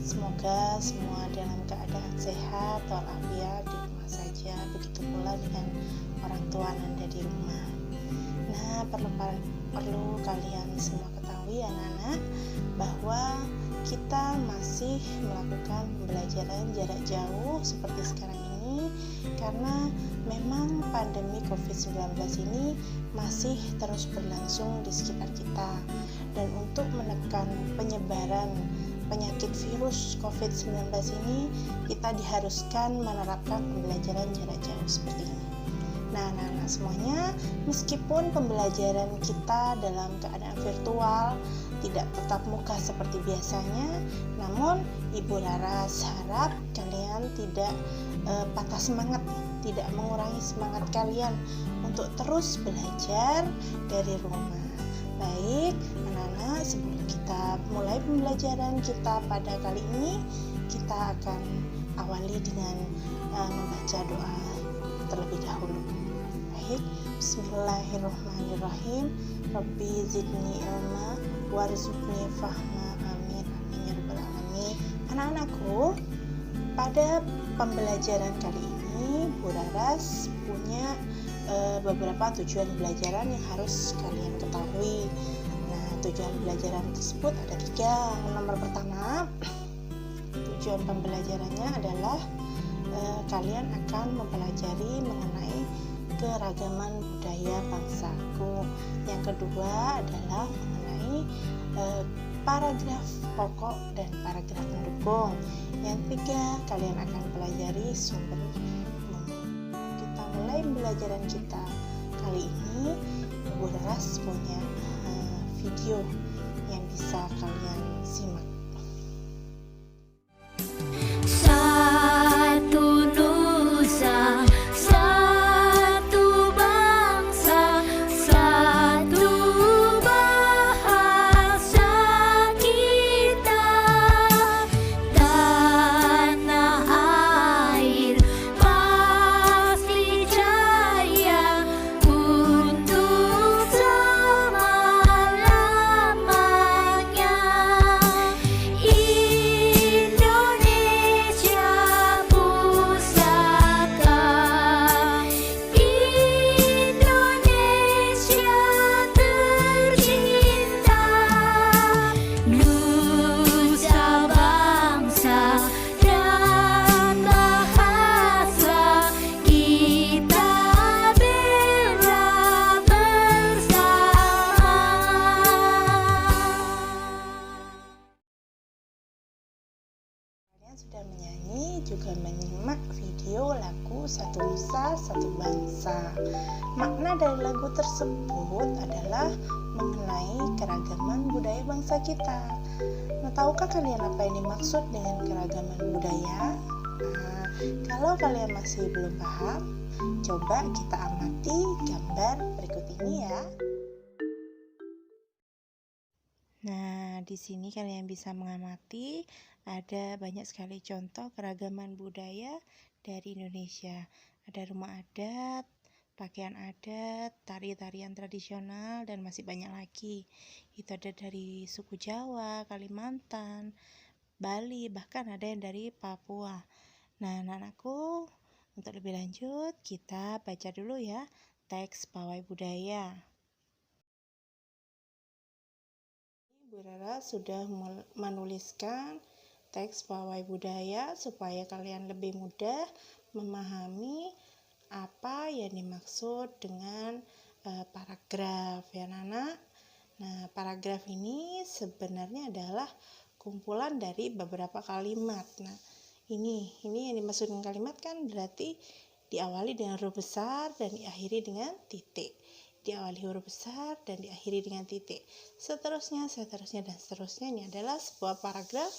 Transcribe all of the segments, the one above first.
Semoga semua dalam keadaan sehat walafiat di rumah saja, begitu pula dengan orang tua Anda di rumah. Nah, perlu kalian semua ketahui anak-anak bahwa kita masih melakukan pembelajaran jarak jauh seperti sekarang ini karena memang pandemi COVID-19 ini masih terus berlangsung di sekitar kita, dan untuk menekan penyebaran penyakit virus COVID-19 ini kita diharuskan menerapkan pembelajaran jarak jauh seperti ini. Nah, anak-anak semuanya, meskipun pembelajaran kita dalam keadaan virtual tidak tetap muka seperti biasanya, namun Ibu Laras harap kalian tidak patah semangat, tidak mengurangi semangat kalian untuk terus belajar dari rumah. Baik, anak-anak, sebelum kita mulai pembelajaran kita pada kali ini, kita akan awali dengan membaca doa terlebih dahulu. Baik, Bismillahirrahmanirrahim. Rabbi zidni ilma warzuqni fahma, amin amin ya rabbal alamin. Anak-anakku, pada pembelajaran kali ini Bu Laras punya beberapa tujuan pembelajaran yang harus kalian ketahui. Nah, tujuan pembelajaran tersebut ada 3. Nomor pertama, tujuan pembelajarannya adalah kalian akan mempelajari mengenai keragaman budaya bangsaku. Yang kedua adalah mengenai paragraf pokok dan paragraf pendukung. Yang ketiga, kalian akan pelajari sumber mulai pembelajaran kita kali ini. Bu Laras punya video yang bisa kalian simak. Satu nusa, satu bangsa, satu bahasa kita, tanah air pasti jaya untuk selama-lamanya. Indonesia pusaka, Indonesia tercinta, nusa bangsa dan bahasa kita bela bersama. Kalian sudah menyanyi juga menyimak video lagu Satu Nusa Satu Bangsa. Makna dari lagu tersebut adalah mengenai keragaman budaya bangsa kita. Nah, tahukah kalian apa yang dimaksud dengan keragaman budaya? Nah, kalau kalian masih belum paham, coba kita amati gambar berikut ini ya. Nah, di sini kalian bisa mengamati ada banyak sekali contoh keragaman budaya dari Indonesia. Ada rumah adat, pakaian adat, tari-tarian tradisional, dan masih banyak lagi. Itu ada dari suku Jawa, Kalimantan, Bali, bahkan ada yang dari Papua. Nah, anak-anakku, untuk lebih lanjut kita baca dulu ya teks pawai budaya. Bu Laras sudah menuliskan teks pawai budaya supaya kalian lebih mudah memahami apa yang dimaksud dengan paragraf ya Nana. Nah, paragraf ini sebenarnya adalah kumpulan dari beberapa kalimat. Nah, ini yang dimaksud dengan kalimat kan berarti diawali dengan huruf besar dan diakhiri dengan titik. Diawali huruf besar dan diakhiri dengan titik. Seterusnya dan seterusnya. Ini adalah sebuah paragraf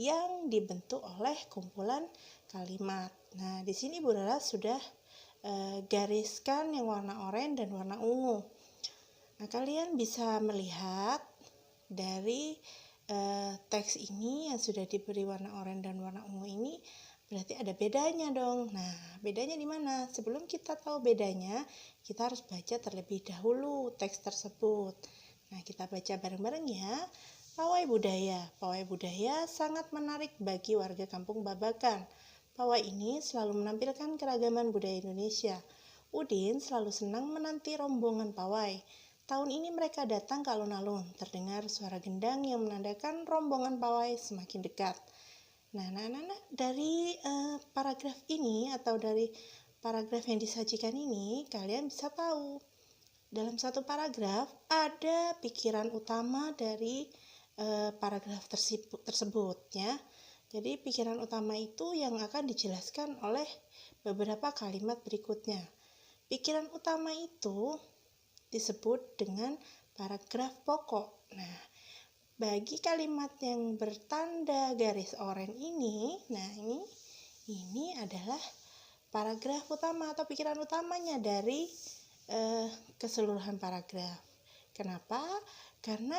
yang dibentuk oleh kumpulan kalimat. Nah, di sini Bu Laras sudah gariskan yang warna oranye dan warna ungu. Nah, kalian bisa melihat dari teks ini yang sudah diberi warna oranye dan warna ungu ini berarti ada bedanya dong. Nah, bedanya di mana? Sebelum kita tahu bedanya, kita harus baca terlebih dahulu teks tersebut. Nah, kita baca bareng-bareng ya. Pawai budaya. Pawai budaya sangat menarik bagi warga kampung Babakan. Pawai ini selalu menampilkan keragaman budaya Indonesia. Udin selalu senang menanti rombongan pawai. Tahun ini mereka datang ke alun-alun. Terdengar suara gendang yang menandakan rombongan pawai semakin dekat. Nah, dari paragraf ini atau dari paragraf yang disajikan ini, kalian bisa tahu dalam satu paragraf ada pikiran utama dari paragraf tersebut ya. Jadi pikiran utama itu yang akan dijelaskan oleh beberapa kalimat berikutnya. Pikiran utama itu disebut dengan paragraf pokok. Nah, bagi kalimat yang bertanda garis oranye ini, nah ini adalah paragraf utama atau pikiran utamanya dari keseluruhan paragraf. Kenapa? Karena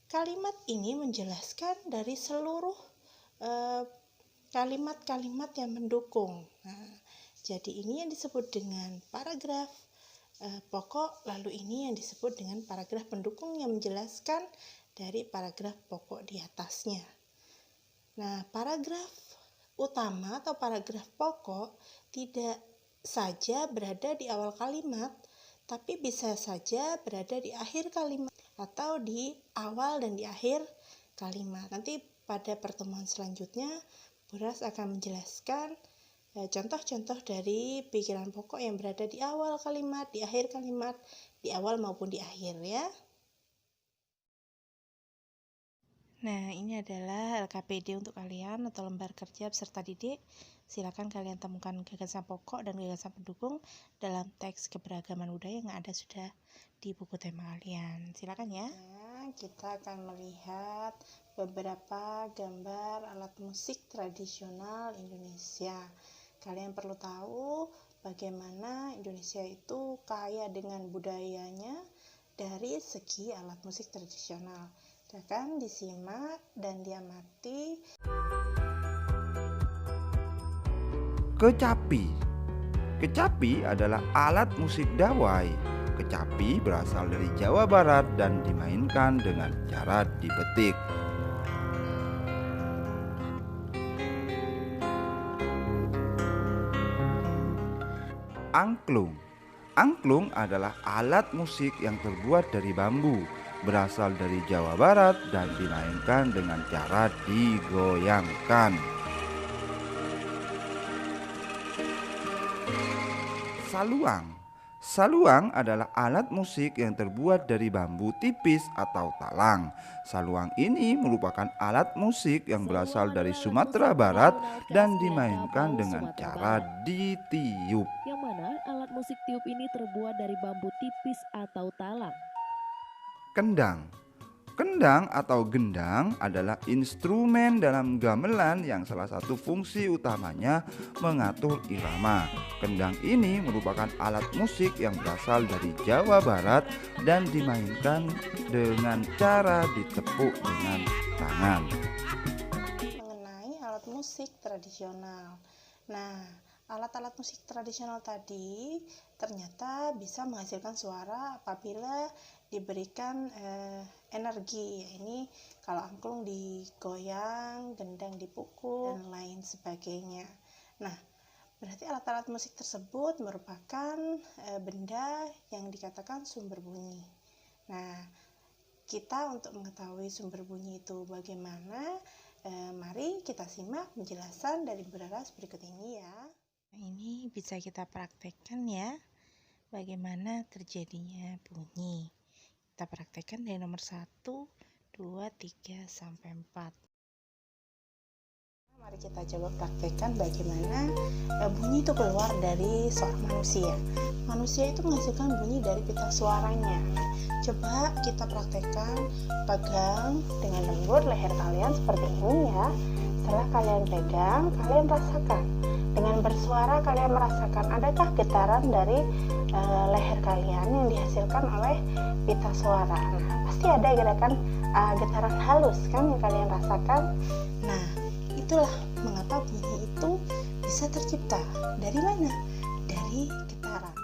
kalimat ini menjelaskan dari seluruh kalimat-kalimat yang mendukung. Nah, jadi ini yang disebut dengan paragraf pokok, lalu ini yang disebut dengan paragraf pendukung yang menjelaskan dari paragraf pokok di atasnya. Nah, paragraf utama atau paragraf pokok tidak saja berada di awal kalimat, tapi bisa saja berada di akhir kalimat atau di awal dan di akhir kalimat. Nanti pada pertemuan selanjutnya, Buras akan menjelaskan contoh-contoh dari pikiran pokok yang berada di awal kalimat, di akhir kalimat, di awal maupun di akhir ya. Nah, ini adalah LKPD untuk kalian atau lembar kerja peserta didik. Silakan kalian temukan gagasan pokok dan gagasan pendukung dalam teks keberagaman budaya yang ada sudah di buku tema kalian. Silakan ya. Kita akan melihat beberapa gambar alat musik tradisional Indonesia. Kalian perlu tahu bagaimana Indonesia itu kaya dengan budayanya dari segi alat musik tradisional. Silakan disimak dan diamati. Kecapi. Kecapi adalah alat musik dawai. Kecapi berasal dari Jawa Barat dan dimainkan dengan cara dipetik. Angklung. Angklung adalah alat musik yang terbuat dari bambu, berasal dari Jawa Barat dan dimainkan dengan cara digoyangkan. Saluang. Saluang adalah alat musik yang terbuat dari bambu tipis atau talang. Saluang ini merupakan alat musik yang berasal dari Sumatera Barat dan dimainkan dengan cara ditiup. Yang mana alat musik tiup ini terbuat dari bambu tipis atau talang. Kendang. Kendang atau gendang adalah instrumen dalam gamelan yang salah satu fungsi utamanya mengatur irama. Kendang ini merupakan alat musik yang berasal dari Jawa Barat dan dimainkan dengan cara ditepuk dengan tangan. Mengenai alat musik tradisional. Nah, alat-alat musik tradisional tadi ternyata bisa menghasilkan suara apabila diberikan energi. Ini kalau angklung digoyang, gendang dipukul, dan lain sebagainya. Nah, berarti alat-alat musik tersebut merupakan benda yang dikatakan sumber bunyi. Nah, kita untuk mengetahui sumber bunyi itu bagaimana, mari kita simak penjelasan dari Buras berikut ini ya. Ini bisa kita praktekkan ya, bagaimana terjadinya bunyi. Kita praktekkan dari nomor 1, 2, 3, sampai 4. Mari kita coba praktekkan bagaimana bunyi itu keluar dari seorang manusia. Manusia itu menghasilkan bunyi dari pita suaranya. Coba kita praktekkan, pegang dengan lembut leher kalian seperti ini ya. Setelah kalian pegang, kalian rasakan. Dengan bersuara kalian merasakan adakah getaran dari leher kalian yang dihasilkan oleh pita suara. Nah, pasti ada getaran halus kan yang kalian rasakan. Nah, itulah mengapa bunyi itu bisa tercipta. Dari mana? Dari getaran.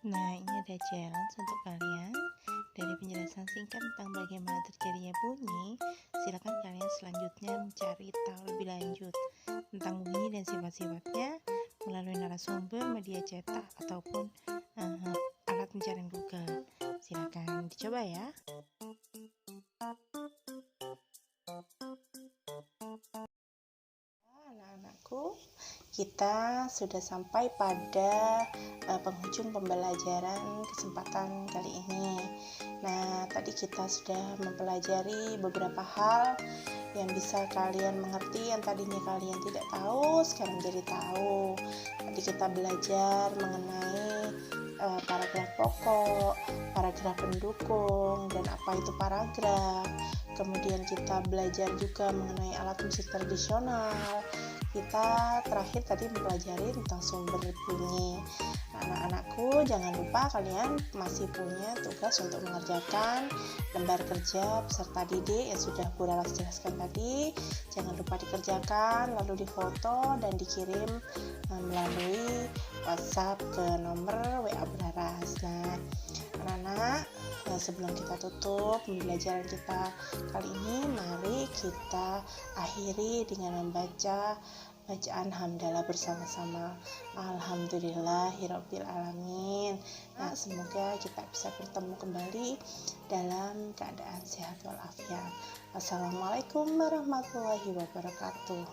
Nah, ini ada challenge untuk kalian. dari penjelasan singkat tentang bagaimana terjadinya bunyi, silakan kalian selanjutnya mencari tahu lebih lanjut tentang bunyi dan sifat-sifatnya melalui narasumber, media cetak, ataupun alat pencarian Google. Silakan dicoba ya. Anak-anakku, kita sudah sampai pada penghujung pembelajaran kesempatan kali ini. Nah, tadi kita sudah mempelajari beberapa hal yang bisa kalian mengerti, yang tadinya kalian tidak tahu, sekarang jadi tahu. Tadi kita belajar mengenai paragraf pokok, paragraf pendukung, dan apa itu paragraf. Kemudian kita belajar juga mengenai alat musik tradisional. Kita terakhir tadi mempelajari tentang sumber bunyi. Anak-anakku, jangan lupa kalian masih punya tugas untuk mengerjakan lembar kerja peserta didik yang sudah Bu Laras jelaskan tadi. Jangan lupa dikerjakan, lalu difoto dan dikirim melalui WhatsApp ke nomor WA Bu Laras. Nah, anak-anak, sebelum kita tutup pembelajaran kita kali ini, mari kita akhiri dengan membaca bacaan hamdalah bersama-sama. Alhamdulillahirabbil alamin. Nah, semoga kita bisa bertemu kembali dalam keadaan sehat walafiat. Wassalamualaikum warahmatullahi wabarakatuh.